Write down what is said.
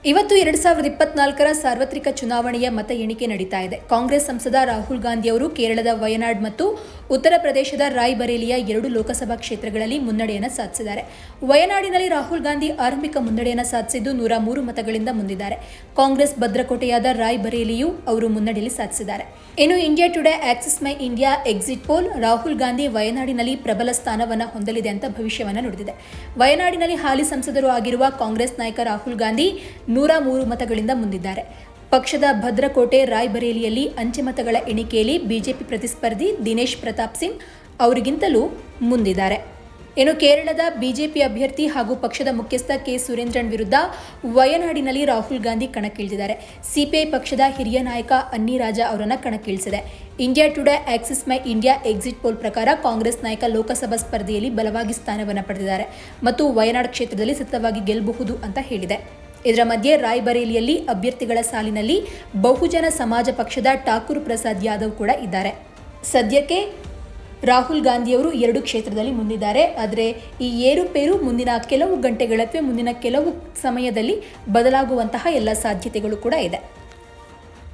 ಇವತ್ತು 2024ರ ಸಾರ್ವತ್ರಿಕ ಚುನಾವಣೆಯ ಮತ ಎಣಿಕೆ ನಡೀತಾ ಇದೆ. ಕಾಂಗ್ರೆಸ್ ಸಂಸದ ರಾಹುಲ್ ಗಾಂಧಿ ಅವರು ಕೇರಳದ ವಯನಾಡ್ ಮತ್ತು ಉತ್ತರ ಪ್ರದೇಶದ ರಾಯ್ಬರೇಲಿಯ 2 ಲೋಕಸಭಾ ಕ್ಷೇತ್ರಗಳಲ್ಲಿ ಮುನ್ನಡೆಯನ್ನು ಸಾಧಿಸಿದ್ದಾರೆ. ವಯನಾಡಿನಲ್ಲಿ ರಾಹುಲ್ ಗಾಂಧಿ ಆರಂಭಿಕ ಮುನ್ನಡೆಯನ್ನು ಸಾಧಿಸಿದ್ದು 103 ಮತಗಳಿಂದ ಮುಂದಿದ್ದಾರೆ. ಕಾಂಗ್ರೆಸ್ ಭದ್ರಕೋಟೆಯಾದ ರಾಯ್ಬರೇಲಿಯು ಅವರು ಮುನ್ನಡೆಯಲ್ಲಿ ಸಾಧಿಸಿದ್ದಾರೆ. ಇನ್ನು India Today Axis My India exit poll Rahul Gandhi ವಯನಾಡಿನಲ್ಲಿ ಪ್ರಬಲ ಸ್ಥಾನವನ್ನು ಹೊಂದಲಿದೆ ಅಂತ ಭವಿಷ್ಯವನ್ನು ನುಡಿದಿದೆ. ವಯನಾಡಿನಲ್ಲಿ ಹಾಲಿ ಸಂಸದರು ಆಗಿರುವ ಕಾಂಗ್ರೆಸ್ ನಾಯಕ ರಾಹುಲ್ ಗಾಂಧಿ 103 ಮತಗಳಿಂದ ಮುಂದಿದ್ದಾರೆ. ಪಕ್ಷದ ಭದ್ರಕೋಟೆ ರಾಯ್ಬರೇಲಿಯಲ್ಲಿ ಅಂಚೆ ಮತಗಳ ಎಣಿಕೆಯಲ್ಲಿ ಬಿಜೆಪಿ ಪ್ರತಿಸ್ಪರ್ಧಿ ದಿನೇಶ್ ಪ್ರತಾಪ್ ಸಿಂಗ್ ಅವರಿಗಿಂತಲೂ ಮುಂದಿದ್ದಾರೆ. ಇನ್ನು ಕೇರಳದ ಬಿಜೆಪಿ ಅಭ್ಯರ್ಥಿ ಹಾಗೂ ಪಕ್ಷದ ಮುಖ್ಯಸ್ಥ ಕೆ ಸುರೇಂದ್ರನ್ ವಿರುದ್ಧ ವಯನಾಡಿನಲ್ಲಿ ರಾಹುಲ್ ಗಾಂಧಿ ಕಣಕ್ಕಿಳಿದಿದ್ದಾರೆ. ಸಿಪಿಐ ಪಕ್ಷದ ಹಿರಿಯ ನಾಯಕ ಅನ್ನಿ ರಾಜಾ ಅವರನ್ನು ಕಣಕ್ಕಿಳಿಸಿದೆ. India Today Axis My India exit pole ಪ್ರಕಾರ ಕಾಂಗ್ರೆಸ್ ನಾಯಕ ಲೋಕಸಭಾ ಸ್ಪರ್ಧೆಯಲ್ಲಿ ಬಲವಾಗಿ ಸ್ಥಾನವನ್ನು ಪಡೆದಿದ್ದಾರೆ ಮತ್ತು ವಯನಾಡ್ ಕ್ಷೇತ್ರದಲ್ಲಿ ಸತತವಾಗಿ ಗೆಲ್ಲಬಹುದು ಅಂತ ಹೇಳಿದೆ. ಇದರ ಮಧ್ಯೆ ರಾಯ್ಬರೇಲಿಯಲ್ಲಿ ಅಭ್ಯರ್ಥಿಗಳ ಸಾಲಿನಲ್ಲಿ ಬಹುಜನ ಸಮಾಜ ಪಕ್ಷದ ಠಾಕೂರ್ ಪ್ರಸಾದ್ ಯಾದವ್ ಕೂಡ ಇದ್ದಾರೆ. ಸದ್ಯಕ್ಕೆ ರಾಹುಲ್ ಗಾಂಧಿಯವರು 2 ಕ್ಷೇತ್ರದಲ್ಲಿ ಮುಂದಿದ್ದಾರೆ. ಆದರೆ ಈ ಏರುಪೇರು ಮುಂದಿನ ಕೆಲವು ಗಂಟೆಗಳ ಮುಂದಿನ ಕೆಲವು ಸಮಯದಲ್ಲಿ ಬದಲಾಗುವಂತಹ ಎಲ್ಲ ಸಾಧ್ಯತೆಗಳು ಕೂಡ ಇದೆ.